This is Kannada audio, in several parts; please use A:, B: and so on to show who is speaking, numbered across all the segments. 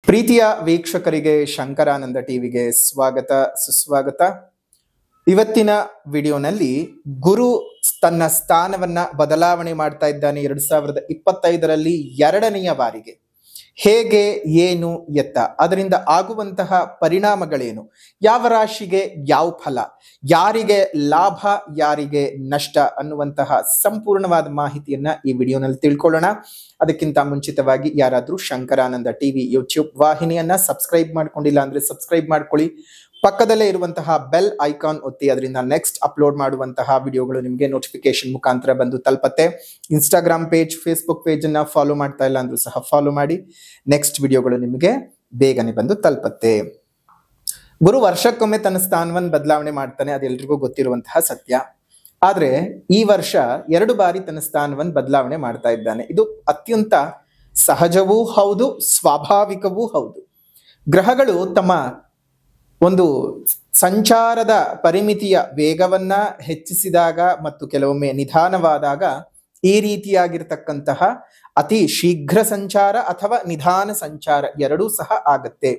A: ಪ್ರೀತಿಯ ವೀಕ್ಷಕರಿಗೆ ಶಂಕರಾನಂದ ಟಿವಿಗೆ ಸ್ವಾಗತ ಸುಸ್ವಾಗತ. ಇವತ್ತಿನ ವಿಡಿಯೋನಲ್ಲಿ ಗುರು ತನ್ನ ಸ್ಥಾನವನ್ನ ಬದಲಾವಣೆ ಮಾಡ್ತಾ ಇದ್ದಾನೆ 2025ರಲ್ಲಿ ಎರಡನೆಯ ಬಾರಿಗೆ. ಹೇಗೆ, ಏನು, ಎತ್ತ, ಅದರಿಂದ ಆಗುವಂತಹ ಪರಿಣಾಮಗಳೇನು, ಯಾವ ರಾಶಿಗೆ ಯಾವ ಫಲ, ಯಾರಿಗೆ ಲಾಭ ಯಾರಿಗೆ ನಷ್ಟ ಅನ್ನುವಂತಹ ಸಂಪೂರ್ಣವಾದ ಮಾಹಿತಿಯನ್ನ ಈ ವಿಡಿಯೋನಲ್ಲಿ ತಿಳ್ಕೊಳ್ಳೋಣ. ಅದಕ್ಕಿಂತ ಮುಂಚಿತವಾಗಿ ಯಾರಾದ್ರೂ ಶಂಕರಾನಂದ ಟಿವಿ ಯೂಟ್ಯೂಬ್ ವಾಹಿನಿಯನ್ನ ಸಬ್ಸ್ಕ್ರೈಬ್ ಮಾಡ್ಕೊಂಡಿಲ್ಲ ಅಂದ್ರೆ ಸಬ್ಸ್ಕ್ರೈಬ್ ಮಾಡ್ಕೊಳ್ಳಿ. ಪಕ್ಕದಲ್ಲೇ ಇರುವಂತಹ ಬೆಲ್ ಐಕಾನ್ ಒತ್ತಿ, ಅದರಿಂದ ನೆಕ್ಸ್ಟ್ ಅಪ್ಲೋಡ್ ಮಾಡುವಂತಹ ವಿಡಿಯೋಗಳು ನಿಮಗೆ ನೋಟಿಫಿಕೇಶನ್ ಮುಖಾಂತರ ಬಂದು ತಲುಪತ್ತೆ. ಇನ್ಸ್ಟಾಗ್ರಾಮ್ ಪೇಜ್, ಫೇಸ್ಬುಕ್ ಪೇಜ್ ಅನ್ನ ಫಾಲೋ ಮಾಡ್ತಾ ಇಲ್ಲ ಅಂದ್ರೂ ಸಹ ಫಾಲೋ ಮಾಡಿ. ನೆಕ್ಸ್ಟ್ ವಿಡಿಯೋಗಳು ನಿಮಗೆ ಬೇಗನೆ ಬಂದು ತಲುಪತ್ತೆ. ಗುರು ವರ್ಷಕ್ಕೊಮ್ಮೆ ತನ್ನ ಸ್ಥಾನವನ್ನು ಬದಲಾವಣೆ ಮಾಡ್ತಾನೆ, ಅದೆಲ್ರಿಗೂ ಗೊತ್ತಿರುವಂತಹ ಸತ್ಯ. ಆದ್ರೆ ಈ ವರ್ಷ 2 ಬಾರಿ ತನ್ನ ಸ್ಥಾನವನ್ನು ಬದಲಾವಣೆ ಮಾಡ್ತಾ ಇದ್ದಾನೆ. ಇದು ಅತ್ಯಂತ ಸಹಜವೂ ಹೌದು, ಸ್ವಾಭಾವಿಕವೂ ಹೌದು. ಗ್ರಹಗಳು ತಮ್ಮ ಒಂದು ಸಂಚಾರದ ಪರಿಮಿತಿಯ ವೇಗವನ್ನ ಹೆಚ್ಚಿಸಿದಾಗ ಮತ್ತು ಕೆಲವೊಮ್ಮೆ ನಿಧಾನವಾದಾಗ ಈ ರೀತಿಯಾಗಿರ್ತಕ್ಕಂತಹ ಅತಿ ಶೀಘ್ರ ಸಂಚಾರ ಅಥವಾ ನಿಧಾನ ಸಂಚಾರ ಎರಡೂ ಸಹ ಆಗತ್ತೆ.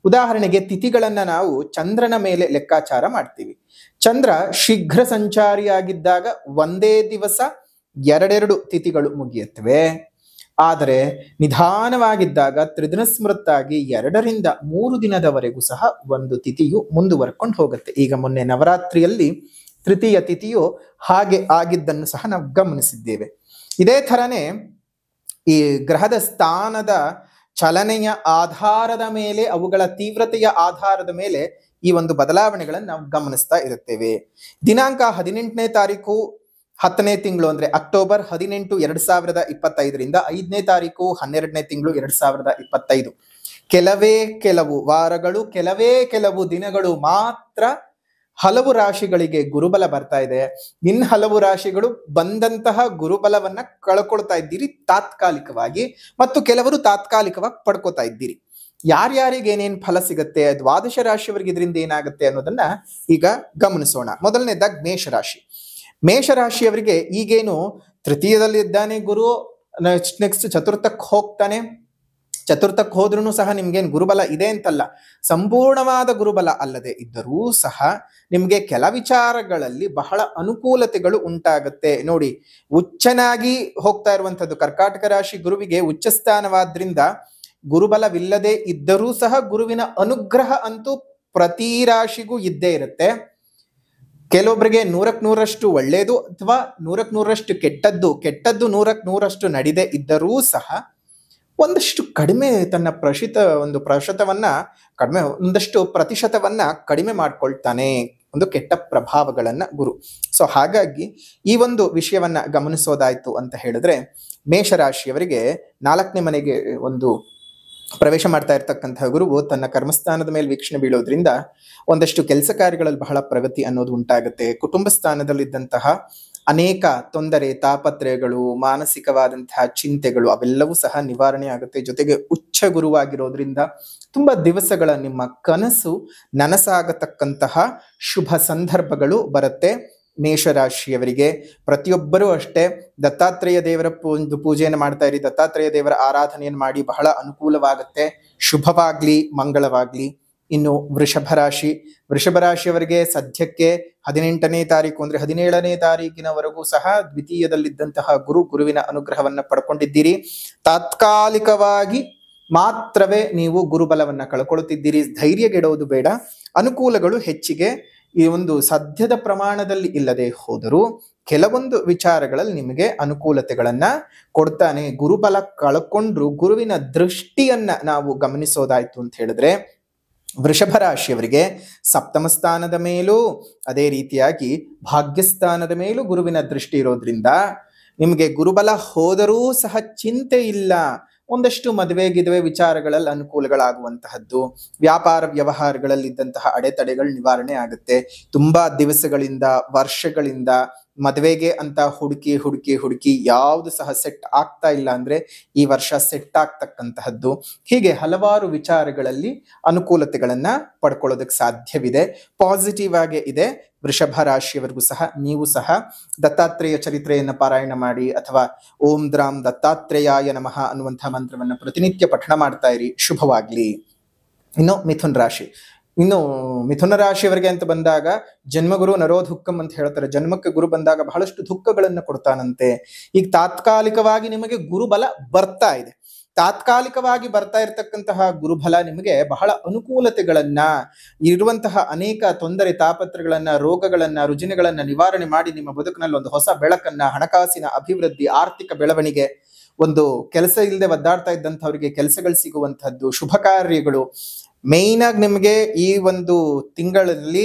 A: ಉದಾಹರಣೆಗೆ ತಿಥಿಗಳನ್ನ ನಾವು ಚಂದ್ರನ ಮೇಲೆ ಲೆಕ್ಕಾಚಾರ ಮಾಡ್ತೀವಿ. ಚಂದ್ರ ಶೀಘ್ರ ಸಂಚಾರಿಯಾಗಿದ್ದಾಗ ಒಂದೇ ದಿವಸ 2 ತಿಥಿಗಳು ಮುಗಿಯುತ್ತವೆ. ಆದರೆ ನಿಧಾನವಾಗಿದ್ದಾಗ ತ್ರಿದಿನ ಸ್ಮೃತಾಗಿ 2 ರಿಂದ 3 ದಿನದವರೆಗೂ ಸಹ ಒಂದು ತಿಥಿಯು ಮುಂದುವರ್ಕೊಂಡು ಹೋಗುತ್ತೆ. ಈಗ ಮೊನ್ನೆ ನವರಾತ್ರಿಯಲ್ಲಿ ತೃತೀಯ ತಿಥಿಯು ಹಾಗೆ ಆಗಿದ್ದನ್ನು ಸಹ ನಾವು ಗಮನಿಸಿದ್ದೇವೆ. ಇದೇ ಥರನೇ ಈ ಗ್ರಹದ ಸ್ಥಾನದ ಚಲನೆಯ ಆಧಾರದ ಮೇಲೆ, ಅವುಗಳ ತೀವ್ರತೆಯ ಆಧಾರದ ಮೇಲೆ ಈ ಒಂದು ಬದಲಾವಣೆಗಳನ್ನು ನಾವು ಗಮನಿಸ್ತಾ ಇರುತ್ತೇವೆ. ದಿನಾಂಕ 18ನೇ ತಾರೀಕು 10ನೇ ತಿಂಗಳು ಅಂದ್ರೆ ಅಕ್ಟೋಬರ್ 18, 2025ರಿಂದ 5ನೇ ತಾರೀಕು 12ನೇ ತಿಂಗಳು 2025. ಕೆಲವು ವಾರಗಳು, ಕೆಲವು ದಿನಗಳು ಮಾತ್ರ ಹಲವು ರಾಶಿಗಳಿಗೆ ಗುರುಬಲ ಬರ್ತಾ ಇದೆ. ಇನ್ನು ಹಲವು ರಾಶಿಗಳು ಬಂದಂತಹ ಗುರುಬಲವನ್ನ ಕಳ್ಕೊಳ್ತಾ ಇದ್ದೀರಿ ತಾತ್ಕಾಲಿಕವಾಗಿ, ಮತ್ತು ಕೆಲವರು ತಾತ್ಕಾಲಿಕವಾಗಿ ಪಡ್ಕೋತಾ ಇದ್ದೀರಿ. ಯಾರ್ಯಾರಿಗೆ ಏನೇನ್ ಫಲ ಸಿಗತ್ತೆ, ದ್ವಾದಶ ರಾಶಿಯವರಿಗೆ ಇದರಿಂದ ಏನಾಗುತ್ತೆ ಅನ್ನೋದನ್ನ ಈಗ ಗಮನಿಸೋಣ. ಮೊದಲನೇದಾಗಿ ಮೇಷರಾಶಿಯವರಿಗೆ ಈಗೇನು ತೃತೀಯದಲ್ಲಿ ಇದ್ದಾನೆ ಗುರು, ನೆಕ್ಸ್ಟ್ ಚತುರ್ಥಕ್ಕೆ ಹೋಗ್ತಾನೆ. ಚತುರ್ಥಕ್ಕೆ ಹೋದ್ರೂ ಸಹ ನಿಮ್ಗೇನು ಗುರುಬಲ ಇದೆ ಅಂತಲ್ಲ, ಸಂಪೂರ್ಣವಾದ ಗುರುಬಲ ಅಲ್ಲದೆ ಇದ್ದರೂ ಸಹ ನಿಮ್ಗೆ ಕೆಲ ವಿಚಾರಗಳಲ್ಲಿ ಬಹಳ ಅನುಕೂಲತೆಗಳು ಉಂಟಾಗುತ್ತೆ. ನೋಡಿ, ಉಚ್ಚನಾಗಿ ಹೋಗ್ತಾ ಇರುವಂತದ್ದು ಕರ್ಕಾಟಕ ರಾಶಿ ಗುರುವಿಗೆ ಉಚ್ಚ ಸ್ಥಾನವಾದ್ರಿಂದ ಗುರುಬಲವಿಲ್ಲದೆ ಇದ್ದರೂ ಸಹ ಗುರುವಿನ ಅನುಗ್ರಹ ಅಂತೂ ಪ್ರತಿ ರಾಶಿಗೂ ಇದ್ದೇ ಇರುತ್ತೆ. ಕೆಲವೊಬ್ಬರಿಗೆ 100% ಒಳ್ಳೆಯದು ಅಥವಾ 100% ಕೆಟ್ಟದ್ದು 100% ನಡೆದೇ ಇದ್ದರೂ ಸಹ ಒಂದಷ್ಟು ಕಡಿಮೆ ತನ್ನ ಒಂದಷ್ಟು ಪ್ರತಿಶತವನ್ನ ಕಡಿಮೆ ಮಾಡ್ಕೊಳ್ತಾನೆ, ಒಂದು ಕೆಟ್ಟ ಪ್ರಭಾವಗಳನ್ನ ಗುರು. ಸೊ ಹಾಗಾಗಿ ಈ ಒಂದು ವಿಷಯವನ್ನ ಗಮನಿಸೋದಾಯ್ತು ಅಂತ ಹೇಳಿದ್ರೆ, ಮೇಷರಾಶಿಯವರಿಗೆ 4ನೇ ಮನೆಗೆ ಒಂದು ಪ್ರವೇಶ ಮಾಡ್ತಾ ಇರ್ತಕ್ಕಂತಹ ಗುರುವು ತನ್ನ ಕರ್ಮಸ್ಥಾನದ ಮೇಲೆ ವೀಕ್ಷಣೆ ಬೀಳೋದ್ರಿಂದ ಒಂದಷ್ಟು ಕೆಲಸ ಕಾರ್ಯಗಳಲ್ಲಿ ಬಹಳ ಪ್ರಗತಿ ಅನ್ನೋದು ಉಂಟಾಗುತ್ತೆ. ಕುಟುಂಬ ಸ್ಥಾನದಲ್ಲಿದ್ದಂತಹ ಅನೇಕ ತೊಂದರೆ, ತಾಪತ್ರಯಗಳು, ಮಾನಸಿಕವಾದಂತಹ ಚಿಂತೆಗಳು ಅವೆಲ್ಲವೂ ಸಹ ನಿವಾರಣೆ ಆಗುತ್ತೆ. ಜೊತೆಗೆ ಉಚ್ಚ ಗುರುವಾಗಿರೋದ್ರಿಂದ ತುಂಬಾ ದಿವಸಗಳ ನಿಮ್ಮ ಕನಸು ನನಸಾಗತಕ್ಕಂತಹ ಶುಭ ಸಂದರ್ಭಗಳು ಬರುತ್ತೆ. ಮೇಷರಾಶಿಯವರಿಗೆ ಪ್ರತಿಯೊಬ್ಬರೂ ಅಷ್ಟೇ ದತ್ತಾತ್ರೇಯ ದೇವರ ಒಂದು ಪೂಜೆಯನ್ನು ಮಾಡ್ತಾ ಇರಿ, ದತ್ತಾತ್ರೇಯ ದೇವರ ಆರಾಧನೆಯನ್ನು ಮಾಡಿ, ಬಹಳ ಅನುಕೂಲವಾಗುತ್ತೆ. ಶುಭವಾಗ್ಲಿ, ಮಂಗಳವಾಗ್ಲಿ. ಇನ್ನು ವೃಷಭ ರಾಶಿಯವರಿಗೆ ಸದ್ಯಕ್ಕೆ 18ನೇ ತಾರೀಕು ಅಂದ್ರೆ 17ನೇ ತಾರೀಕಿನವರೆಗೂ ಸಹ ದ್ವಿತೀಯದಲ್ಲಿದ್ದಂತಹ ಗುರುವಿನ ಅನುಗ್ರಹವನ್ನ ಪಡ್ಕೊಂಡಿದ್ದೀರಿ. ತಾತ್ಕಾಲಿಕವಾಗಿ ಮಾತ್ರವೇ ನೀವು ಗುರುಬಲವನ್ನ ಕಳ್ಕೊಳ್ತಿದ್ದೀರಿ. ಧೈರ್ಯಗೆಡೋದು ಬೇಡ. ಅನುಕೂಲಗಳು ಹೆಚ್ಚಿಗೆ ಈ ಒಂದು ಸದ್ಯದ ಪ್ರಮಾಣದಲ್ಲಿ ಇಲ್ಲದೆ ಹೋದರೂ ಕೆಲವೊಂದು ವಿಚಾರಗಳಲ್ಲಿ ನಿಮಗೆ ಅನುಕೂಲತೆಗಳನ್ನ ಕೊಡ್ತಾನೆ. ಗುರುಬಲ ಕಳ್ಕೊಂಡ್ರು ಗುರುವಿನ ದೃಷ್ಟಿಯನ್ನ ನಾವು ಗಮನಿಸೋದಾಯ್ತು ಅಂತ ಹೇಳಿದ್ರೆ, ವೃಷಭ ರಾಶಿಯವರಿಗೆ ಸಪ್ತಮ ಸ್ಥಾನದ ಮೇಲೂ ಅದೇ ರೀತಿಯಾಗಿ ಭಾಗ್ಯಸ್ಥಾನದ ಮೇಲೂ ಗುರುವಿನ ದೃಷ್ಟಿ ಇರೋದ್ರಿಂದ ನಿಮಗೆ ಗುರುಬಲ ಹೋದರೂ ಸಹ ಚಿಂತೆ ಇಲ್ಲ. ಒಂದಷ್ಟು ಮದುವೆ ವಿಚಾರಗಳಲ್ಲಿ ಅನುಕೂಲಗಳಾಗುವಂತಹದ್ದು, ವ್ಯಾಪಾರ ವ್ಯವಹಾರಗಳಲ್ಲಿ ಇದ್ದಂತಹ ಅಡೆತಡೆಗಳು ನಿವಾರಣೆ ಆಗುತ್ತೆ. ತುಂಬಾ ದಿವಸಗಳಿಂದ, ವರ್ಷಗಳಿಂದ ಮದುವೆಗೆ ಅಂತ ಹುಡುಕಿ ಹುಡುಕಿ ಹುಡುಕಿ ಯಾವುದು ಸಹ ಸೆಟ್ ಆಗ್ತಾ ಇಲ್ಲ ಅಂದ್ರೆ ಈ ವರ್ಷ ಸೆಟ್ ಆಗ್ತಕ್ಕಂತಹದ್ದು. ಹೀಗೆ ಹಲವಾರು ವಿಚಾರಗಳಲ್ಲಿ ಅನುಕೂಲತೆಗಳನ್ನ ಪಡ್ಕೊಳ್ಳೋದಕ್ಕೆ ಸಾಧ್ಯವಿದೆ. ಪಾಸಿಟಿವ್ ಆಗೇ ಇದೆ. ವೃಷಭ ರಾಶಿಯವರೆಗೂ ಸಹ ನೀವು ಸಹ ದತ್ತಾತ್ರೇಯ ಚರಿತ್ರೆಯನ್ನ ಪಾರಾಯಣ ಮಾಡಿ ಅಥವಾ ಓಂ ದ್ರಾಂ ದತ್ತಾತ್ರೇಯಾಯ ನಮಃ ಅನ್ನುವಂತಹ ಮಂತ್ರವನ್ನ ಪ್ರತಿನಿತ್ಯ ಪಠಣ ಮಾಡ್ತಾ ಇರಿ. ಶುಭವಾಗ್ಲಿ. ಇನ್ನು ಮಿಥುನ ರಾಶಿಯವರಿಗೆ ಅಂತ ಬಂದಾಗ ಜನ್ಮಗುರು ನರೋದುಃಖಂ ಅಂತ ಹೇಳ್ತಾರೆ. ಜನ್ಮಕ್ಕೆ ಗುರು ಬಂದಾಗ ಬಹಳಷ್ಟು ದುಃಖಗಳನ್ನ ಕೊಡ್ತಾನಂತೆ. ಈಗ ತಾತ್ಕಾಲಿಕವಾಗಿ ನಿಮಗೆ ಗುರುಬಲ ಬರ್ತಾ ಇದೆ. ತಾತ್ಕಾಲಿಕವಾಗಿ ಬರ್ತಾ ಇರತಕ್ಕಂತಹ ಗುರುಬಲ ನಿಮಗೆ ಬಹಳ ಅನುಕೂಲತೆಗಳನ್ನ, ಇರುವಂತಹ ಅನೇಕ ತೊಂದರೆ ತಾಪತ್ರಗಳನ್ನ, ರೋಗಗಳನ್ನ, ರುಜಿನಗಳನ್ನ ನಿವಾರಣೆ ಮಾಡಿ ನಿಮ್ಮ ಬದುಕಿನಲ್ಲಿ ಒಂದು ಹೊಸ ಬೆಳಕನ್ನ, ಹಣಕಾಸಿನ ಅಭಿವೃದ್ಧಿ, ಆರ್ಥಿಕ ಬೆಳವಣಿಗೆ, ಒಂದು ಕೆಲಸ ಇಲ್ಲದೆ ಒದ್ದಾಡ್ತಾ ಇದ್ದಂಥವ್ರಿಗೆ ಕೆಲಸಗಳು ಸಿಗುವಂತಹದ್ದು, ಶುಭ ಕಾರ್ಯಗಳು. ಮೇಯ್ನ್ ಆಗಿ ನಿಮಗೆ ಈ ಒಂದು ತಿಂಗಳಲ್ಲಿ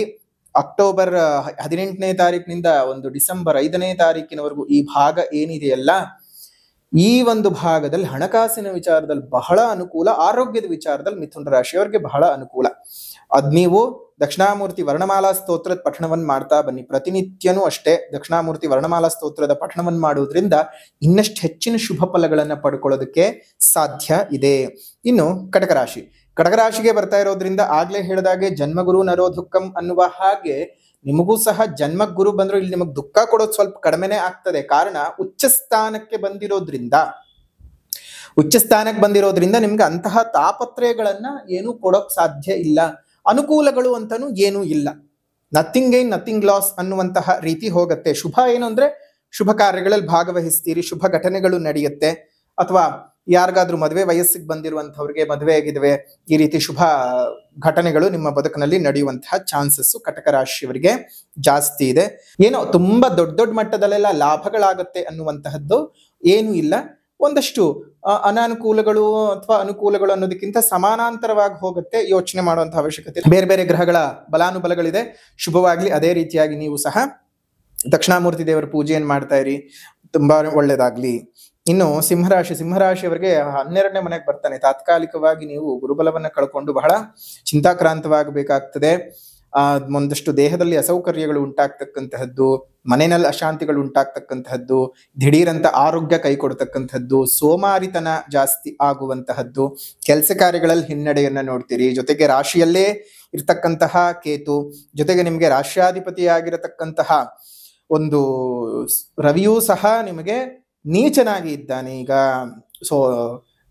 A: ಅಕ್ಟೋಬರ್ 18ನೇ ತಾರೀಕಿನಿಂದ ಒಂದು ಡಿಸೆಂಬರ್ 5ನೇ ತಾರೀಕಿನವರೆಗೂ ಈ ಭಾಗ ಏನಿದೆಯಲ್ಲ, ಈ ಒಂದು ಭಾಗದಲ್ಲಿ ಹಣಕಾಸಿನ ವಿಚಾರದಲ್ಲಿ ಬಹಳ ಅನುಕೂಲ, ಆರೋಗ್ಯದ ವಿಚಾರದಲ್ಲಿ ಮಿಥುನ ರಾಶಿಯವರಿಗೆ ಬಹಳ ಅನುಕೂಲ. ಅದ್ ನೀವು ದಕ್ಷಿಣಾಮೂರ್ತಿ ವರ್ಣಮಾಲಾ ಸ್ತೋತ್ರದ ಪಠಣವನ್ನು ಮಾಡ್ತಾ ಬನ್ನಿ. ಪ್ರತಿನಿತ್ಯನೂ ಅಷ್ಟೇ ದಕ್ಷಿಣಾಮೂರ್ತಿ ವರ್ಣಮಾಲಾ ಸ್ತೋತ್ರದ ಪಠಣವನ್ನು ಮಾಡುವುದರಿಂದ ಇನ್ನಷ್ಟು ಹೆಚ್ಚಿನ ಶುಭ ಫಲಗಳನ್ನ ಪಡ್ಕೊಳ್ಳೋದಕ್ಕೆ ಸಾಧ್ಯ ಇದೆ. ಇನ್ನು ಕಟಕ ರಾಶಿಗೆ ಬರ್ತಾ ಇರೋದ್ರಿಂದ ಆಗ್ಲೇ ಹೇಳಿದಾಗೆ ಜನ್ಮಗುರು ನರೋದುಃಖಂ ಅನ್ನುವ ಹಾಗೆ ನಿಮಗೂ ಸಹ ಜನ್ಮ ಗುರು ಬಂದ್ರು ಇಲ್ಲಿ ನಿಮಗೆ ದುಃಖ ಕೊಡೋದು ಸ್ವಲ್ಪ ಕಡಿಮೆನೆ ಆಗ್ತದೆ. ಕಾರಣ ಉಚ್ಚ ಸ್ಥಾನಕ್ಕೆ ಬಂದಿರೋದ್ರಿಂದ ನಿಮ್ಗೆ ಅಂತಹ ತಾಪತ್ರಯಗಳನ್ನ ಏನು ಕೊಡೋಕ್ ಸಾಧ್ಯ ಇಲ್ಲ. ಅನುಕೂಲಗಳು ಅಂತಾನು ಏನೂ ಇಲ್ಲ. ನಥಿಂಗ್ ಗೈನ್ ನಥಿಂಗ್ ಲಾಸ್ ಅನ್ನುವಂತಹ ರೀತಿ ಹೋಗುತ್ತೆ. ಶುಭ ಏನು ಅಂದ್ರೆ ಶುಭ ಕಾರ್ಯಗಳಲ್ಲಿ ಭಾಗವಹಿಸ್ತೀರಿ, ಶುಭ ಘಟನೆಗಳು ನಡೆಯುತ್ತೆ. ಅಥವಾ ಯಾರಿಗಾದ್ರೂ ಮದುವೆ ವಯಸ್ಸಿಗೆ ಬಂದಿರುವಂತವ್ರಿಗೆ ಮದುವೆ ಆಗಿದ್ವೆ, ಈ ರೀತಿ ಶುಭ ಘಟನೆಗಳು ನಿಮ್ಮ ಬದುಕಿನಲ್ಲಿ ನಡೆಯುವಂತಹ ಚಾನ್ಸಸ್ ಕಟಕ ರಾಶಿಯವರಿಗೆ ಜಾಸ್ತಿ ಇದೆ. ಏನೋ ತುಂಬಾ ದೊಡ್ಡ ದೊಡ್ಡ ಮಟ್ಟದಲ್ಲೆಲ್ಲ ಲಾಭಗಳಾಗತ್ತೆ ಅನ್ನುವಂತಹದ್ದು ಏನೂ ಇಲ್ಲ. ಒಂದಷ್ಟು ಅನಾನುಕೂಲಗಳು ಅಥವಾ ಅನುಕೂಲಗಳು ಅನ್ನೋದಕ್ಕಿಂತ ಸಮಾನಾಂತರವಾಗಿ ಹೋಗುತ್ತೆ. ಯೋಚನೆ ಮಾಡುವಂತಹ ಅವಶ್ಯಕತೆ. ಬೇರೆ ಬೇರೆ ಗ್ರಹಗಳ ಬಲಾನುಬಲಗಳಿದೆ. ಶುಭವಾಗ್ಲಿ. ಅದೇ ರೀತಿಯಾಗಿ ನೀವು ಸಹ ದಕ್ಷಿಣಾಮೂರ್ತಿ ದೇವರ ಪೂಜೆಯನ್ನು ಮಾಡ್ತಾ ಇರಿ, ತುಂಬಾ ಒಳ್ಳೇದಾಗ್ಲಿ. ಇನ್ನು ಸಿಂಹರಾಶಿಯವರಿಗೆ 12ನೇ ಮನೆಗೆ ಬರ್ತಾನೆ. ತಾತ್ಕಾಲಿಕವಾಗಿ ನೀವು ಗುರುಬಲವನ್ನ ಕಳ್ಕೊಂಡು ಬಹಳ ಚಿಂತಾಕ್ರಾಂತವಾಗಬೇಕಾಗ್ತದೆ. ಒಂದಷ್ಟು ದೇಹದಲ್ಲಿ ಅಸೌಕರ್ಯಗಳು ಉಂಟಾಗ್ತಕ್ಕಂತಹದ್ದು, ಮನೆಯಲ್ಲಿ ಅಶಾಂತಿಗಳು ಉಂಟಾಗ್ತಕ್ಕಂತಹದ್ದು, ದಿಢೀರಂತ ಆರೋಗ್ಯ ಕೈ ಕೊಡ್ತಕ್ಕಂಥದ್ದು, ಸೋಮಾರಿತನ ಜಾಸ್ತಿ ಆಗುವಂತಹದ್ದು, ಕೆಲಸ ಕಾರ್ಯಗಳಲ್ಲಿ ಹಿನ್ನಡೆಯನ್ನ ನೋಡ್ತೀರಿ. ಜೊತೆಗೆ ರಾಶಿಯಲ್ಲೇ ಇರ್ತಕ್ಕಂತಹ ಕೇತು, ಜೊತೆಗೆ ನಿಮ್ಗೆ ರಾಷ್ಟ್ರಾಧಿಪತಿಯಾಗಿರತಕ್ಕಂತಹ ಒಂದು ರವಿಯೂ ಸಹ ನಿಮಗೆ ನೀಚನಾಗಿ ಇದ್ದಾನೆ ಈಗ. ಸೊ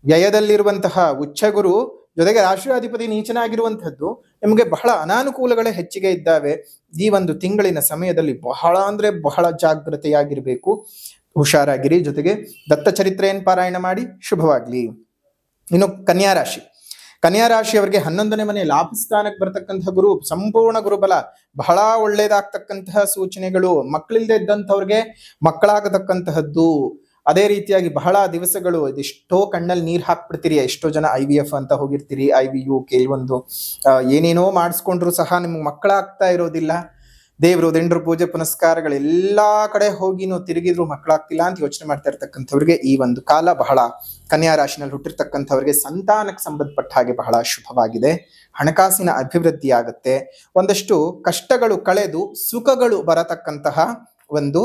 A: ವ್ಯಯದಲ್ಲಿರುವಂತಹ ಉಚ್ಚಗುರು ಜೊತೆಗೆ ರಾಷ್ಟ್ರಾಧಿಪತಿ ನೀಚನಾಗಿರುವಂತಹದ್ದು ನಿಮಗೆ ಬಹಳ ಅನಾನುಕೂಲಗಳೇ ಹೆಚ್ಚಿಗೆ ಇದ್ದಾವೆ. ಈ ಒಂದು ತಿಂಗಳಿನ ಸಮಯದಲ್ಲಿ ಬಹಳ ಜಾಗೃತೆಯಾಗಿರ್ಬೇಕು, ಹುಷಾರಾಗಿರಿ. ಜೊತೆಗೆ ದತ್ತ ಚರಿತ್ರೆಯನ್ನು ಪಾರಾಯಣ ಮಾಡಿ. ಶುಭವಾಗ್ಲಿ. ಇನ್ನು ಕನ್ಯಾ ರಾಶಿಯವರಿಗೆ 11ನೇ ಮನೆ ಲಾಭಸ್ಥಾನಕ್ಕೆ ಬರ್ತಕ್ಕಂತಹ ಗುರು, ಸಂಪೂರ್ಣ ಗುರುಬಲ, ಬಹಳ ಒಳ್ಳೇದಾಗ್ತಕ್ಕಂತಹ ಸೂಚನೆಗಳು. ಮಕ್ಕಳಿಲ್ಲದೆ ಇದ್ದಂಥವ್ರಿಗೆ ಮಕ್ಕಳಾಗತಕ್ಕಂತಹದ್ದು. ಅದೇ ರೀತಿಯಾಗಿ ಬಹಳ ದಿವಸಗಳು ಇದೆಷ್ಟೋ ಕಣ್ಣಲ್ಲಿ ನೀರು ಹಾಕ್ಬಿಡ್ತೀರಿ. ಎಷ್ಟೋ ಜನ IVF ಅಂತ ಹೋಗಿರ್ತೀರಿ, IVU ಕೆಲವೊಂದು ಏನೇನೋ ಮಾಡಿಸ್ಕೊಂಡ್ರು ಸಹ ನಿಮ್ಗೆ ಮಕ್ಕಳಾಗ್ತಾ ಇರೋದಿಲ್ಲ. ದೇವರು ದಿಂಡ್ರು ಪೂಜೆ ಪುನಸ್ಕಾರಗಳು ಎಲ್ಲಾ ಕಡೆ ಹೋಗಿನೂ ತಿರುಗಿದ್ರು ಮಕ್ಕಳಾಗ್ತಿಲ್ಲ ಅಂತ ಯೋಚನೆ ಮಾಡ್ತಾ ಇರ್ತಕ್ಕಂಥವ್ರಿಗೆ ಈ ಒಂದು ಕಾಲ ಬಹಳ, ಕನ್ಯಾ ರಾಶಿನಲ್ಲಿ ಹುಟ್ಟಿರ್ತಕ್ಕಂಥವ್ರಿಗೆ ಸಂತಾನಕ್ಕೆ ಸಂಬಂಧಪಟ್ಟ ಹಾಗೆ ಬಹಳ ಶುಭವಾಗಿದೆ. ಹಣಕಾಸಿನ ಅಭಿವೃದ್ಧಿ ಆಗುತ್ತೆ. ಒಂದಷ್ಟು ಕಷ್ಟಗಳು ಕಳೆದು ಸುಖಗಳು ಬರತಕ್ಕಂತಹ ಒಂದು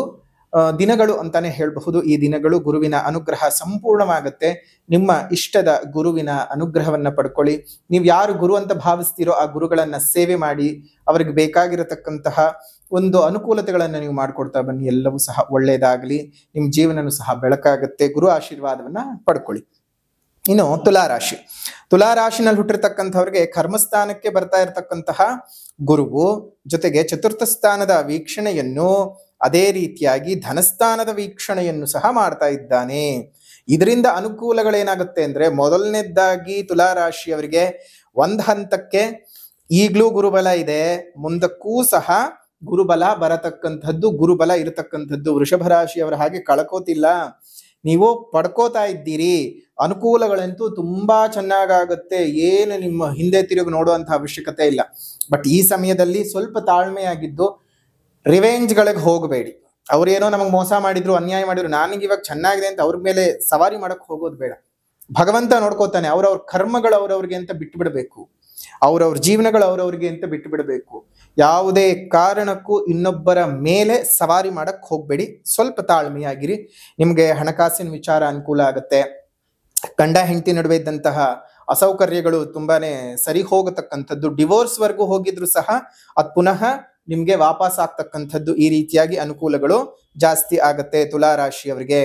A: ದಿನಗಳು ಅಂತಾನೆ ಹೇಳಬಹುದು. ಈ ದಿನಗಳು ಗುರುವಿನ ಅನುಗ್ರಹ ಸಂಪೂರ್ಣವಾಗುತ್ತೆ. ನಿಮ್ಮ ಇಷ್ಟದ ಗುರುವಿನ ಅನುಗ್ರಹವನ್ನ ಪಡ್ಕೊಳ್ಳಿ. ನೀವು ಯಾರು ಗುರು ಅಂತ ಭಾವಿಸ್ತೀರೋ ಆ ಗುರುಗಳನ್ನ ಸೇವೆ ಮಾಡಿ, ಅವ್ರಿಗೆ ಬೇಕಾಗಿರತಕ್ಕಂತಹ ಒಂದು ಅನುಕೂಲತೆಗಳನ್ನ ನೀವು ಮಾಡ್ಕೊಡ್ತಾ ಬನ್ನಿ. ಎಲ್ಲವೂ ಸಹ ಒಳ್ಳೇದಾಗ್ಲಿ. ನಿಮ್ಮ ಜೀವನನೂ ಸಹ ಬೆಳಕಾಗುತ್ತೆ. ಗುರು ಆಶೀರ್ವಾದವನ್ನ ಪಡ್ಕೊಳ್ಳಿ. ಇನ್ನು ತುಲಾರಾಶಿನಲ್ಲಿ ಹುಟ್ಟಿರ್ತಕ್ಕಂಥವ್ರಿಗೆ ಕರ್ಮಸ್ಥಾನಕ್ಕೆ ಬರ್ತಾ ಇರತಕ್ಕಂತಹ ಗುರುವು ಜೊತೆಗೆ ಚತುರ್ಥ ಸ್ಥಾನದ ವೀಕ್ಷಣೆಯನ್ನು, ಅದೇ ರೀತಿಯಾಗಿ ಧನಸ್ಥಾನದ ವೀಕ್ಷಣೆಯನ್ನು ಸಹ ಮಾಡ್ತಾ ಇದ್ದಾನೆ. ಇದರಿಂದ ಅನುಕೂಲಗಳೇನಾಗುತ್ತೆ ಅಂದ್ರೆ, ಮೊದಲನೇದಾಗಿ ತುಲಾರಾಶಿಯವರಿಗೆ ಒಂದ್ ಹಂತಕ್ಕೆ ಈಗ್ಲೂ ಗುರುಬಲ ಇದೆ, ಮುಂದಕ್ಕೂ ಸಹ ಗುರುಬಲ ಬರತಕ್ಕಂಥದ್ದು, ಗುರುಬಲ ಇರತಕ್ಕಂಥದ್ದು. ವೃಷಭ ರಾಶಿಯವರ ಹಾಗೆ ಕಳ್ಕೋತಿಲ್ಲ, ನೀವು ಪಡ್ಕೋತಾ ಇದ್ದೀರಿ. ಅನುಕೂಲಗಳಂತೂ ತುಂಬಾ ಚೆನ್ನಾಗಾಗುತ್ತೆ. ಏನು ನಿಮ್ಮ ಹಿಂದೆ ತಿರುಗಿ ನೋಡುವಂತ ಅವಶ್ಯಕತೆ ಇಲ್ಲ. ಬಟ್ ಈ ಸಮಯದಲ್ಲಿ ಸ್ವಲ್ಪ ತಾಳ್ಮೆಯಾಗಿದ್ದು ರಿವೆಂಜ್ಗಳಿಗೆ ಹೋಗಬೇಡಿ. ಅವ್ರೇನೋ ನಮಗೆ ಮೋಸ ಮಾಡಿದ್ರು, ಅನ್ಯಾಯ ಮಾಡಿದ್ರು, ನನಗೆ ಇವಾಗ ಚೆನ್ನಾಗಿದೆ ಅಂತ ಅವ್ರ ಮೇಲೆ ಸವಾರಿ ಮಾಡಕ್ ಹೋಗೋದು ಬೇಡ. ಭಗವಂತ ನೋಡ್ಕೋತಾನೆ. ಅವ್ರವ್ರ ಕರ್ಮಗಳು ಅವ್ರವ್ರಿಗೆ ಅಂತ ಬಿಟ್ಟು ಬಿಡಬೇಕು. ಅವ್ರವ್ರ ಜೀವನಗಳು ಅವ್ರವ್ರಿಗೆ ಅಂತ ಬಿಟ್ಟು ಬಿಡಬೇಕು. ಯಾವುದೇ ಕಾರಣಕ್ಕೂ ಇನ್ನೊಬ್ಬರ ಮೇಲೆ ಸವಾರಿ ಮಾಡಕ್ ಹೋಗ್ಬೇಡಿ. ಸ್ವಲ್ಪ ತಾಳ್ಮೆಯಾಗಿರಿ. ನಿಮ್ಗೆ ಹಣಕಾಸಿನ ವಿಚಾರ ಅನುಕೂಲ ಆಗತ್ತೆ. ಗಂಡ ಹೆಂಡತಿ ನಡುವೆ ಇದ್ದಂತಹ ಅಸೌಕರ್ಯಗಳು ತುಂಬಾನೇ ಸರಿ ಹೋಗತಕ್ಕಂಥದ್ದು, ಡಿವೋರ್ಸ್ ವರ್ಗೂ ಹೋಗಿದ್ರು ಸಹ ಅದ್ ಪುನಃ ನಿಮ್ಗೆ ವಾಪಸ್ ಆಗ್ತಕ್ಕಂಥದ್ದು, ಈ ರೀತಿಯಾಗಿ ಅನುಕೂಲಗಳು ಜಾಸ್ತಿ ಆಗತ್ತೆ ತುಲಾ ರಾಶಿಯವರಿಗೆ.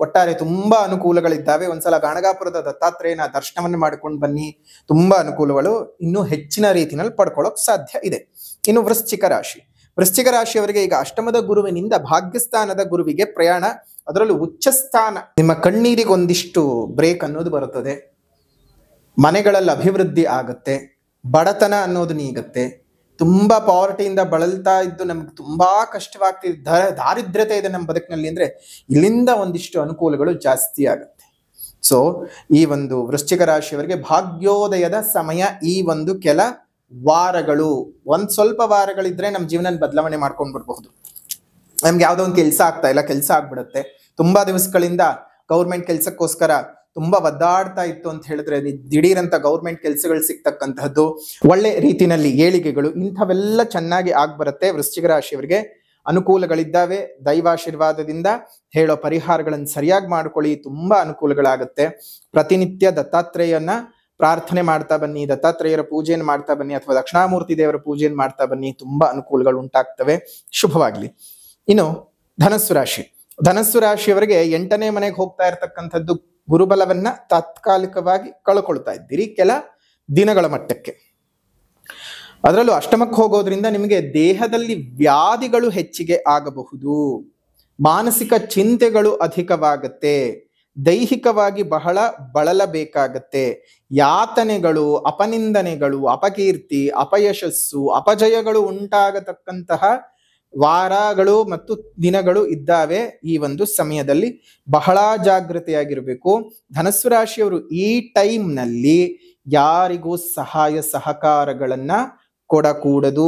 A: ಒಟ್ಟಾರೆ ತುಂಬಾ ಅನುಕೂಲಗಳಿದ್ದಾವೆ. ಒಂದ್ಸಲ ಗಾಣಗಾಪುರದ ದತ್ತಾತ್ರೇಯನ ದರ್ಶನವನ್ನು ಮಾಡ್ಕೊಂಡು ಬನ್ನಿ, ತುಂಬಾ ಅನುಕೂಲಗಳು ಇನ್ನೂ ಹೆಚ್ಚಿನ ರೀತಿಯಲ್ಲಿ ಪಡ್ಕೊಳ್ಳೋಕ್ ಸಾಧ್ಯ ಇದೆ. ಇನ್ನು ವೃಶ್ಚಿಕ ರಾಶಿ. ವೃಶ್ಚಿಕ ರಾಶಿಯವರಿಗೆ ಈಗ ಅಷ್ಟಮದ ಗುರುವಿನಿಂದ ಭಾಗ್ಯಸ್ಥಾನದ ಗುರುವಿಗೆ ಪ್ರಯಾಣ, ಅದರಲ್ಲೂ ಉಚ್ಚ ಸ್ಥಾನ. ನಿಮ್ಮ ಕಣ್ಣೀರಿಗೆ ಒಂದಿಷ್ಟು ಬ್ರೇಕ್ ಅನ್ನೋದು ಬರುತ್ತದೆ. ಮನೆಗಳಲ್ಲಿ ಅಭಿವೃದ್ಧಿ ಆಗತ್ತೆ. ಬಡತನ ಅನ್ನೋದು ನೀಗತ್ತೆ. ತುಂಬಾ ಪಾವರ್ಟಿಯಿಂದ ಬಳಲ್ತಾ ಇದ್ದು ನಮ್ಗೆ ತುಂಬಾ ಕಷ್ಟವಾಗ್ತಿದ್ದ ದಾರಿದ್ರ್ಯತೆ ಇದೆ ನಮ್ಮ ಬದುಕಿನಲ್ಲಿ ಅಂದ್ರೆ ಇಲ್ಲಿಂದ ಒಂದಿಷ್ಟು ಅನುಕೂಲಗಳು ಜಾಸ್ತಿ ಆಗುತ್ತೆ. ಸೊ ಈ ಒಂದು ವೃಶ್ಚಿಕ ರಾಶಿಯವರಿಗೆ ಭಾಗ್ಯೋದಯದ ಸಮಯ. ಈ ಒಂದು ಕೆಲ ವಾರಗಳು, ಸ್ವಲ್ಪ ವಾರಗಳಿದ್ರೆ ನಮ್ಮ ಜೀವನ ಬದಲಾವಣೆ ಮಾಡ್ಕೊಂಡ್ ಬಿಡ್ಬಹುದು. ನಮ್ಗೆ ಯಾವ್ದೋ ಒಂದು ಕೆಲಸ ಆಗ್ತಾ ಇಲ್ಲ, ಕೆಲಸ ಆಗ್ಬಿಡುತ್ತೆ. ತುಂಬಾ ದಿವಸಗಳಿಂದ ಗೌರ್ಮೆಂಟ್ ಕೆಲ್ಸಕ್ಕೋಸ್ಕರ ತುಂಬಾ ಒದ್ದಾಡ್ತಾ ಇತ್ತು ಅಂತ ಹೇಳಿದ್ರೆ ದಿಢೀರಂತ ಗೌರ್ಮೆಂಟ್ ಕೆಲಸಗಳು ಸಿಗ್ತಕ್ಕಂತಹದ್ದು, ಒಳ್ಳೆ ರೀತಿನಲ್ಲಿ ಏಳಿಗೆಗಳು, ಇಂಥವೆಲ್ಲ ಚೆನ್ನಾಗಿ ಆಗ್ಬರುತ್ತೆ. ವೃಶ್ಚಿಕ ರಾಶಿಯವರಿಗೆ ಅನುಕೂಲಗಳಿದ್ದಾವೆ. ದೈವಾಶೀರ್ವಾದದಿಂದ ಹೇಳೋ ಪರಿಹಾರಗಳನ್ನು ಸರಿಯಾಗಿ ಮಾಡ್ಕೊಳ್ಳಿ, ತುಂಬಾ ಅನುಕೂಲಗಳಾಗುತ್ತೆ. ಪ್ರತಿನಿತ್ಯ ದತ್ತಾತ್ರೇಯನ ಪ್ರಾರ್ಥನೆ ಮಾಡ್ತಾ ಬನ್ನಿ, ದತ್ತಾತ್ರೇಯರ ಪೂಜೆಯನ್ನು ಮಾಡ್ತಾ ಬನ್ನಿ, ಅಥವಾ ದಕ್ಷಿಣಾಮೂರ್ತಿ ದೇವರ ಪೂಜೆಯನ್ನು ಮಾಡ್ತಾ ಬನ್ನಿ, ತುಂಬಾ ಅನುಕೂಲಗಳು ಉಂಟಾಗ್ತವೆ. ಶುಭವಾಗ್ಲಿ. ಇನ್ನು ಧನಸ್ಸು ರಾಶಿ. ಧನಸ್ಸು ರಾಶಿಯವರಿಗೆ 8ನೇ ಮನೆಗೆ ಹೋಗ್ತಾ ಇರತಕ್ಕಂಥದ್ದು, ಗುರುಬಲವನ್ನ ತಾತ್ಕಾಲಿಕವಾಗಿ ಕಳ್ಕೊಳ್ತಾ ಇದ್ದೀರಿ ಕೆಲ ದಿನಗಳ ಮಟ್ಟಕ್ಕೆ. ಅದರಲ್ಲೂ ಅಷ್ಟಮಕ್ಕೆ ಹೋಗೋದ್ರಿಂದ ನಿಮಗೆ ದೇಹದಲ್ಲಿ ವ್ಯಾಧಿಗಳು ಹೆಚ್ಚಿಗೆ ಆಗಬಹುದು. ಮಾನಸಿಕ ಚಿಂತೆಗಳು ಅಧಿಕವಾಗತ್ತೆ. ದೈಹಿಕವಾಗಿ ಬಹಳ ಬಳಲಬೇಕಾಗತ್ತೆ. ಯಾತನೆಗಳು, ಅಪನಿಂದನೆಗಳು, ಅಪಕೀರ್ತಿ, ಅಪಯಶಸ್ಸು, ಅಪಜಯಗಳು ಉಂಟಾಗತಕ್ಕಂತಹ ವಾರಗಳು ಮತ್ತು ದಿನಗಳು ಇದ್ದಾವೆ. ಈ ಒಂದು ಸಮಯದಲ್ಲಿ ಬಹಳ ಜಾಗೃತೆಯಾಗಿರಬೇಕು. ಧನಸ್ಸು ರಾಶಿಯವರು ಈ ಟೈಮ್ನಲ್ಲಿ ಯಾರಿಗೂ ಸಹಾಯ ಸಹಕಾರಗಳನ್ನ ಕೊಡಕೂಡದು.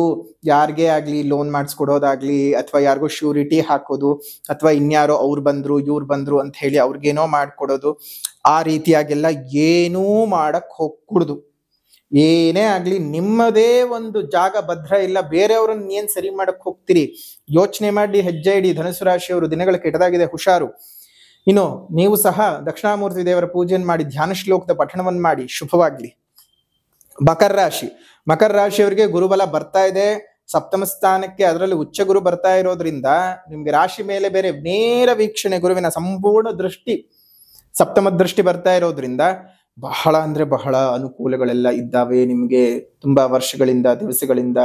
A: ಯಾರಿಗೇ ಆಗ್ಲಿ ಲೋನ್ ಮಾಡಿಸ್ಕೊಡೋದಾಗ್ಲಿ, ಅಥವಾ ಯಾರಿಗೂ ಶ್ಯೂರಿಟಿ ಹಾಕೋದು, ಅಥವಾ ಇನ್ಯಾರೋ ಅವ್ರು ಬಂದ್ರು ಇವ್ರು ಬಂದ್ರು ಅಂತ ಹೇಳಿ ಅವ್ರಿಗೇನೋ ಮಾಡ್ಕೊಡೋದು, ಆ ರೀತಿಯಾಗೆಲ್ಲ ಏನೂ ಮಾಡಕ್ ಹೋಗ್ಕೂಡ್ದು. ಏನೇ ಆಗ್ಲಿ ನಿಮ್ಮದೇ ಒಂದು ಜಾಗ ಭದ್ರ ಇಲ್ಲ, ಬೇರೆಯವ್ರನ್ನ ಏನ್ ಸರಿ ಮಾಡಕ್ ಹೋಗ್ತೀರಿ? ಯೋಚನೆ ಮಾಡಿ ಹೆಜ್ಜೆ ಇಡಿ. ಧನುಸು ರಾಶಿಯವರು ದಿನಗಳ ಕೆಟ್ಟದಾಗಿದೆ, ಹುಷಾರು. ಇನ್ನು ನೀವು ಸಹ ದಕ್ಷಿಣಾಮೂರ್ತಿ ದೇವರ ಪೂಜೆಯನ್ನು ಮಾಡಿ, ಧ್ಯಾನ ಶ್ಲೋಕದ ಪಠಣವನ್ನು ಮಾಡಿ. ಶುಭವಾಗ್ಲಿ. ಮಕರ ರಾಶಿ. ಮಕರ ರಾಶಿಯವರಿಗೆ ಗುರುಬಲ ಬರ್ತಾ ಇದೆ ಸಪ್ತಮ ಸ್ಥಾನಕ್ಕೆ, ಅದರಲ್ಲಿ ಉಚ್ಚ ಗುರು ಬರ್ತಾ ಇರೋದ್ರಿಂದ ನಿಮ್ಗೆ ರಾಶಿ ಮೇಲೆ ಬೇರೆ ನೇರ ವೀಕ್ಷಣೆ, ಗುರುವಿನ ಸಂಪೂರ್ಣ ದೃಷ್ಟಿ, ಸಪ್ತಮ ದೃಷ್ಟಿ ಬರ್ತಾ ಇರೋದ್ರಿಂದ ಬಹಳ ಅಂದ್ರೆ ಬಹಳ ಅನುಕೂಲಗಳೆಲ್ಲ ಇದ್ದಾವೆ. ನಿಮ್ಗೆ ತುಂಬಾ ವರ್ಷಗಳಿಂದ ದಿವಸಗಳಿಂದ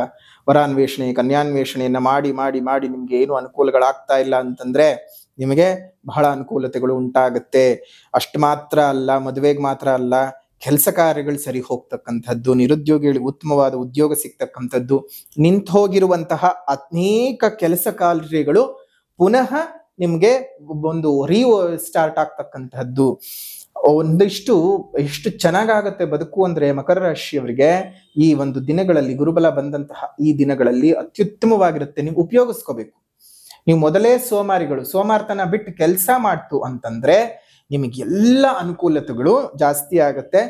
A: ವರಾನ್ವೇಷಣೆ ಕನ್ಯಾನ್ವೇಷಣೆಯನ್ನ ಮಾಡಿ ಮಾಡಿ ಮಾಡಿ ನಿಮ್ಗೆ ಏನು ಅನುಕೂಲಗಳಾಗ್ತಾ ಇಲ್ಲ ಅಂತಂದ್ರೆ ನಿಮಗೆ ಬಹಳ ಅನುಕೂಲತೆಗಳು ಉಂಟಾಗತ್ತೆ. ಅಷ್ಟು ಮಾತ್ರ ಅಲ್ಲ, ಮದುವೆಗೆ ಮಾತ್ರ ಅಲ್ಲ, ಕೆಲಸ ಕಾರ್ಯಗಳು ಸರಿ ಹೋಗ್ತಕ್ಕಂಥದ್ದು, ನಿರುದ್ಯೋಗಿಗಳಿಗೆ ಉತ್ತಮವಾದ ಉದ್ಯೋಗ ಸಿಗ್ತಕ್ಕಂಥದ್ದು, ನಿಂತು ಹೋಗಿರುವಂತಹ ಅನೇಕ ಕೆಲಸ ಕಾರ್ಯಗಳು ಪುನಃ ನಿಮ್ಗೆ ಒಂದು ಸ್ಟಾರ್ಟ್ ಆಗ್ತಕ್ಕಂಥದ್ದು. ಎಷ್ಟು ಚೆನ್ನಾಗಾಗತ್ತೆ ಬದುಕು ಅಂದ್ರೆ ಮಕರ ರಾಶಿಯವರಿಗೆ ಈ ಒಂದು ದಿನಗಳಲ್ಲಿ, ಗುರುಬಲ ಬಂದಂತಹ ಈ ದಿನಗಳಲ್ಲಿ ಅತ್ಯುತ್ತಮವಾಗಿರುತ್ತೆ. ನೀವು ಉಪಯೋಗಿಸ್ಕೋಬೇಕು. ನೀವು ಮೊದಲೇ ಸೋಮಾರ್ತನ ಬಿಟ್ಟು ಕೆಲಸ ಮಾಡ್ತು ಅಂತಂದ್ರೆ ನಿಮಗೆ ಎಲ್ಲ ಅನುಕೂಲತೆಗಳು ಜಾಸ್ತಿ ಆಗತ್ತೆ.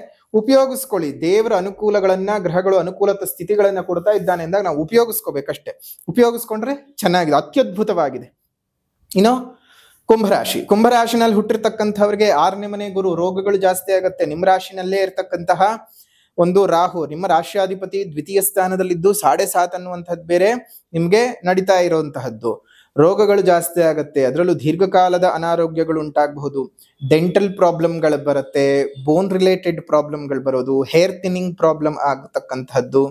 A: ಉಪಯೋಗಿಸ್ಕೊಳ್ಳಿ. ದೇವರ ಅನುಕೂಲಗಳನ್ನ, ಗ್ರಹಗಳು ಅನುಕೂಲತ ಸ್ಥಿತಿಗಳನ್ನ ಕೊಡ್ತಾ ಇದ್ದಾನೆ ಅಂದಾಗ ನಾವು ಉಪಯೋಗಿಸ್ಕೋಬೇಕಷ್ಟೇ. ಉಪಯೋಗಿಸ್ಕೊಂಡ್ರೆ ಚೆನ್ನಾಗಿದೆ, ಅತ್ಯದ್ಭುತವಾಗಿದೆ. ಇನ್ನು ಕುಂಭರಾಶಿ. ಕುಂಭರಾಶಿನಲ್ಲಿ ಹುಟ್ಟಿರ್ತಕ್ಕಂಥವ್ರಿಗೆ 6ನೇ ಮನೆ ಗುರು, ರೋಗಗಳು ಜಾಸ್ತಿ ಆಗತ್ತೆ. ನಿಮ್ಮ ರಾಶಿನಲ್ಲೇ ಇರ್ತಕ್ಕಂತಹ ಒಂದು ರಾಹು, ನಿಮ್ಮ ರಾಶ್ಯಾಧಿಪತಿ ದ್ವಿತೀಯ ಸ್ಥಾನದಲ್ಲಿದ್ದು 7.5 ಅನ್ನುವಂಥದ್ದು ಬೇರೆ ನಿಮ್ಗೆ ನಡೀತಾ ಇರುವಂತಹದ್ದು. ರೋಗಗಳು ಜಾಸ್ತಿ ಆಗತ್ತೆ. ಅದರಲ್ಲೂ ದೀರ್ಘಕಾಲದ ಅನಾರೋಗ್ಯಗಳು ಉಂಟಾಗಬಹುದು. ಡೆಂಟಲ್ ಪ್ರಾಬ್ಲಮ್ಗಳು ಬರುತ್ತೆ, ಬೋನ್ ರಿಲೇಟೆಡ್ ಪ್ರಾಬ್ಲಮ್ಗಳು ಬರೋದು, ಹೇರ್ ಥಿನ್ನಿಂಗ್ ಪ್ರಾಬ್ಲಮ್ ಆಗತಕ್ಕಂಥದ್ದು,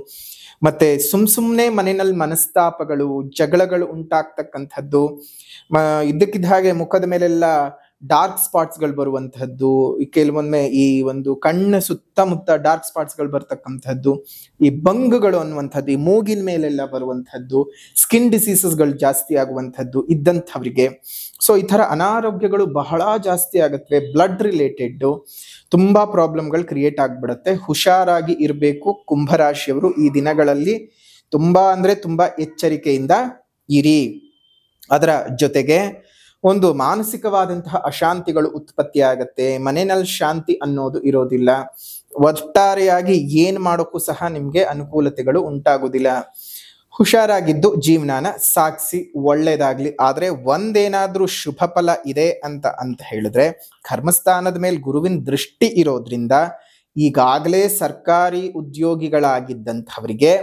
A: ಮತ್ತೆ ಸುಮ್ನೆ ಮನೆಯಲ್ಲಿ ಮನಸ್ತಾಪಗಳು, ಜಗಳಗಳು ಉಂಟಾಗ್ತಕ್ಕಂಥದ್ದು, ಇದ್ದಕ್ಕಿದ್ದ ಹಾಗೆ ಮುಖದ ಮೇಲೆಲ್ಲ ಡಾರ್ಕ್ ಸ್ಪಾಟ್ಸ್ಗಳು ಬರುವಂತಹದ್ದು, ಕೆಲವೊಮ್ಮೆ ಈ ಒಂದು ಕಣ್ಣ ಸುತ್ತಮುತ್ತ ಡಾರ್ಕ್ ಸ್ಪಾಟ್ಸ್ಗಳು ಬರ್ತಕ್ಕಂಥದ್ದು, ಈ ಬಂಗುಗಳು ಅನ್ನುವಂಥದ್ದು, ಈ ಮೂಗಿನ ಮೇಲೆಲ್ಲ ಬರುವಂತಹದ್ದು, ಸ್ಕಿನ್ ಡಿಸೀಸಸ್ಗಳು ಜಾಸ್ತಿ ಆಗುವಂಥದ್ದು ಇದ್ದಂಥವ್ರಿಗೆ. ಸೊ ಈ ತರ ಅನಾರೋಗ್ಯಗಳು ಬಹಳ ಜಾಸ್ತಿ ಆಗುತ್ತೆ. ಬ್ಲಡ್ ರಿಲೇಟೆಡ್ ತುಂಬಾ ಪ್ರಾಬ್ಲಮ್ಗಳು ಕ್ರಿಯೇಟ್ ಆಗ್ಬಿಡತ್ತೆ. ಹುಷಾರಾಗಿ ಇರಬೇಕು ಕುಂಭರಾಶಿಯವರು ಈ ದಿನಗಳಲ್ಲಿ. ತುಂಬಾ ಅಂದ್ರೆ ತುಂಬಾ ಎಚ್ಚರಿಕೆಯಿಂದ ಇರಿ. ಅದರ ಜೊತೆಗೆ ಒಂದು ಮಾನಸಿಕವಾದಂತಹ ಅಶಾಂತಿಗಳು ಉತ್ಪತ್ತಿ ಆಗತ್ತೆ. ಮನೆಯಲ್ಲಿ ಶಾಂತಿ ಅನ್ನೋದು ಇರೋದಿಲ್ಲ. ಒಟ್ಟಾರೆಯಾಗಿ ಏನ್ ಮಾಡೋಕ್ಕೂ ಸಹ ನಿಮ್ಗೆ ಅನುಕೂಲತೆಗಳು ಉಂಟಾಗುದಿಲ್ಲ. ಹುಷಾರಾಗಿದ್ದು ಜೀವನಾನ ಸಾಗಿಸಿ, ಒಳ್ಳೇದಾಗ್ಲಿ. ಆದ್ರೆ ಒಂದೇನಾದ್ರೂ ಶುಭ ಫಲ ಇದೆ ಅಂತ ಹೇಳಿದ್ರೆ, ಕರ್ಮಸ್ಥಾನದ ಮೇಲೆ ಗುರುವಿನ ದೃಷ್ಟಿ ಇರೋದ್ರಿಂದ ಈಗಾಗಲೇ ಸರ್ಕಾರಿ ಉದ್ಯೋಗಿಗಳಾಗಿದ್ದಂಥವರಿಗೆ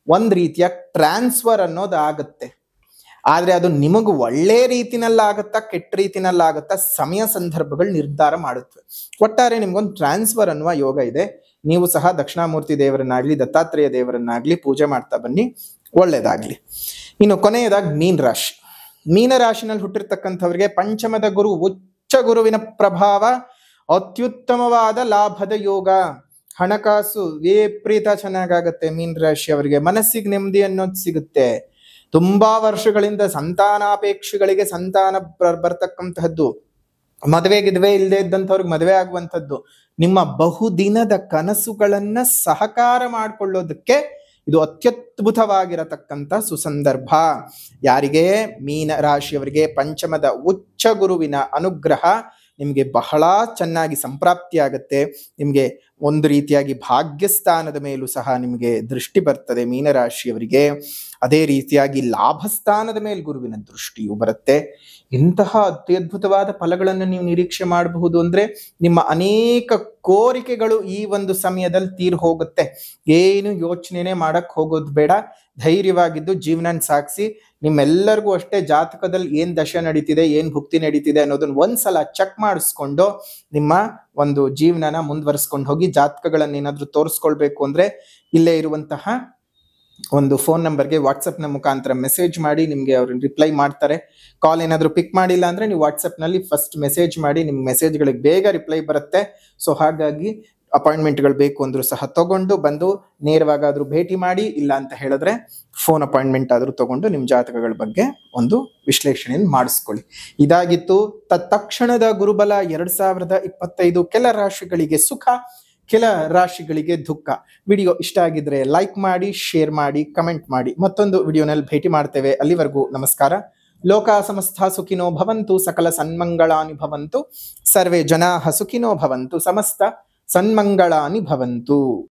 A: ಒಂದ್ ರೀತಿಯ ಟ್ರಾನ್ಸ್ಫರ್ ಅನ್ನೋದು ಆಗುತ್ತೆ. ಆದ್ರೆ ಅದು ನಿಮಗ್ ಒಳ್ಳೆ ರೀತಿನಲ್ಲಾಗತ್ತಾ ಕೆಟ್ಟ ರೀತಿನಲ್ಲಾಗತ್ತಾ ಸಮಯ ಸಂದರ್ಭಗಳು ನಿರ್ಧಾರ ಮಾಡುತ್ತವೆ. ಒಟ್ಟಾರೆ ನಿಮ್ಗೊಂದು ಟ್ರಾನ್ಸ್ಫರ್ ಅನ್ನುವ ಯೋಗ ಇದೆ. ನೀವು ಸಹ ದಕ್ಷಿಣಾಮೂರ್ತಿ ದೇವರನ್ನಾಗ್ಲಿ ದತ್ತಾತ್ರೇಯ ದೇವರನ್ನಾಗ್ಲಿ ಪೂಜೆ ಮಾಡ್ತಾ ಬನ್ನಿ, ಒಳ್ಳೇದಾಗ್ಲಿ. ಇನ್ನು ಕೊನೆಯದಾಗಿ ಮೀನ ರಾಶಿನಲ್ಲಿ ಹುಟ್ಟಿರ್ತಕ್ಕಂಥವ್ರಿಗೆ ಪಂಚಮದ ಗುರು, ಉಚ್ಚ ಗುರುವಿನ ಪ್ರಭಾವ, ಅತ್ಯುತ್ತಮವಾದ ಲಾಭದ ಯೋಗ. ಹಣಕಾಸು ವಿಪರೀತ ಚೆನ್ನಾಗಾಗತ್ತೆ. ಮೀನ ರಾಶಿ ಅವರಿಗೆ ಮನಸ್ಸಿಗೆ ನೆಮ್ಮದಿ ಅನ್ನೋದು ಸಿಗುತ್ತೆ. ತುಂಬಾ ವರ್ಷಗಳಿಂದ ಸಂತಾನಾಪೇಕ್ಷೆಗಳಿಗೆ ಸಂತಾನ ಬರ್ತಕ್ಕಂತಹದ್ದು, ಮದುವೆ ಇಲ್ಲದೆ ಇದ್ದಂಥವ್ರಿಗೆ ಮದುವೆ ಆಗುವಂಥದ್ದು, ನಿಮ್ಮ ಬಹುದಿನದ ಕನಸುಗಳನ್ನ ಸಹಕಾರ ಮಾಡಿಕೊಳ್ಳೋದಕ್ಕೆ ಇದು ಅತ್ಯದ್ಭುತವಾಗಿರತಕ್ಕಂಥ ಸುಸಂದರ್ಭ. ಯಾರಿಗೆ ಮೀನ ರಾಶಿಯವರಿಗೆ ಪಂಚಮದ ಉಚ್ಚ ಗುರುವಿನ ಅನುಗ್ರಹ ನಿಮಗೆ ಬಹಳ ಚೆನ್ನಾಗಿ ಸಂಪ್ರಾಪ್ತಿ ಆಗುತ್ತೆ. ನಿಮಗೆ ಒಂದು ರೀತಿಯಾಗಿ ಭಾಗ್ಯಸ್ಥಾನದ ಮೇಲೂ ಸಹ ನಿಮಗೆ ದೃಷ್ಟಿ ಬರ್ತದೆ ಮೀನರಾಶಿಯವರಿಗೆ. ಅದೇ ರೀತಿಯಾಗಿ ಲಾಭಸ್ಥಾನದ ಮೇಲೆ ಗುರುವಿನ ದೃಷ್ಟಿಯು ಬರುತ್ತೆ. ಇಂತಹ ಅತ್ಯದ್ಭುತವಾದ ಫಲಗಳನ್ನು ನೀವು ನಿರೀಕ್ಷೆ ಮಾಡಬಹುದು. ಅಂದ್ರೆ ನಿಮ್ಮ ಅನೇಕ ಕೋರಿಕೆಗಳು ಈ ಒಂದು ಸಮಯದಲ್ಲಿ ತೀರ್ ಹೋಗುತ್ತೆ. ಏನು ಯೋಚನೆನೇ ಮಾಡಕ್ ಹೋಗೋದು ಬೇಡ. ಧೈರ್ಯವಾಗಿದ್ದು ಜೀವನ ಸಾಗಿಸಿ. ನಿಮ್ಮೆಲ್ಲರಿಗೂ ಅಷ್ಟೇ ಜಾತಕದಲ್ಲಿ ಏನ್ ದಶೆ ನಡೀತಿದೆ, ಏನ್ ಭುಕ್ತಿ ನಡೀತಿದೆ ಅನ್ನೋದನ್ನ ಒಂದ್ಸಲ ಚೆಕ್ ಮಾಡಿಸ್ಕೊಂಡು ನಿಮ್ಮ ಒಂದು ಜೀವನನ ಮುಂದುವರಿಸ್ಕೊಂಡು ಹೋಗಿ. ಜಾತಕಗಳನ್ನ ಏನಾದ್ರೂ ತೋರಿಸ್ಕೊಳ್ಬೇಕು ಅಂದ್ರೆ ಇಲ್ಲೇ ಇರುವಂತಹ ಒಂದು ಫೋನ್ ನಂಬರ್ಗೆ ವಾಟ್ಸಪ್ ನ ಮುಖಾಂತರ ಮೆಸೇಜ್ ಮಾಡಿ, ನಿಮ್ಗೆ ಅವ್ರು ರಿಪ್ಲೈ ಮಾಡ್ತಾರೆ. ಕಾಲ್ ಏನಾದ್ರು ಪಿಕ್ ಮಾಡಿಲ್ಲ ಅಂದ್ರೆ ನೀವು ವಾಟ್ಸಪ್ ನಲ್ಲಿ ಫಸ್ಟ್ ಮೆಸೇಜ್ ಮಾಡಿ, ನಿಮ್ ಮೆಸೇಜ್ಗಳಿಗೆ ಬೇಗ ರಿಪ್ಲೈ ಬರುತ್ತೆ. ಸೊ ಹಾಗಾಗಿ ಅಪಾಯಿಂಟ್ಮೆಂಟ್ಗಳು ಬೇಕು ಅಂದ್ರೂ ಸಹ ತಗೊಂಡು ಬಂದು ನೇರವಾಗಾದ್ರೂ ಭೇಟಿ ಮಾಡಿ. ಇಲ್ಲ ಅಂತ ಹೇಳಿದ್ರೆ ಫೋನ್ ಅಪಾಯಿಂಟ್ಮೆಂಟ್ ಆದ್ರೂ ತಗೊಂಡು ನಿಮ್ ಜಾತಕಗಳ ಬಗ್ಗೆ ಒಂದು ವಿಶ್ಲೇಷಣೆಯನ್ನು ಮಾಡಿಸ್ಕೊಳ್ಳಿ. ಇದಾಗಿತ್ತು ತತ್ಕ್ಷಣದ ಗುರುಬಲ 2025. ಕೆಲ ರಾಶಿಗಳಿಗೆ ಸುಖ, ಕೆಲ ರಾಶಿಗಳಿಗೆ ದುಃಖ. ವಿಡಿಯೋ ಇಷ್ಟ ಆಗಿದ್ರೆ ಲೈಕ್ ಮಾಡಿ, ಶೇರ್ ಮಾಡಿ, ಕಮೆಂಟ್ ಮಾಡಿ. ಮತ್ತೊಂದು ವಿಡಿಯೋನಲ್ಲಿ ಭೇಟಿ ಮಾಡ್ತೇವೆ. ಅಲ್ಲಿವರೆಗೂ ನಮಸ್ಕಾರ. ಲೋಕ ಸಮಸ್ತ ಸುಖಿನೋ ಭವಂತು, ಸಕಲ ಸನ್ಮಂಗಳಾನಿ ಭವಂತು, ಸರ್ವೇ ಜನಾಃ ಸುಖಿನೋ ಭವಂತು, ಸಮಸ್ತ ಸನ್ಮಂಗಳಾನಿ ಭವಂತು.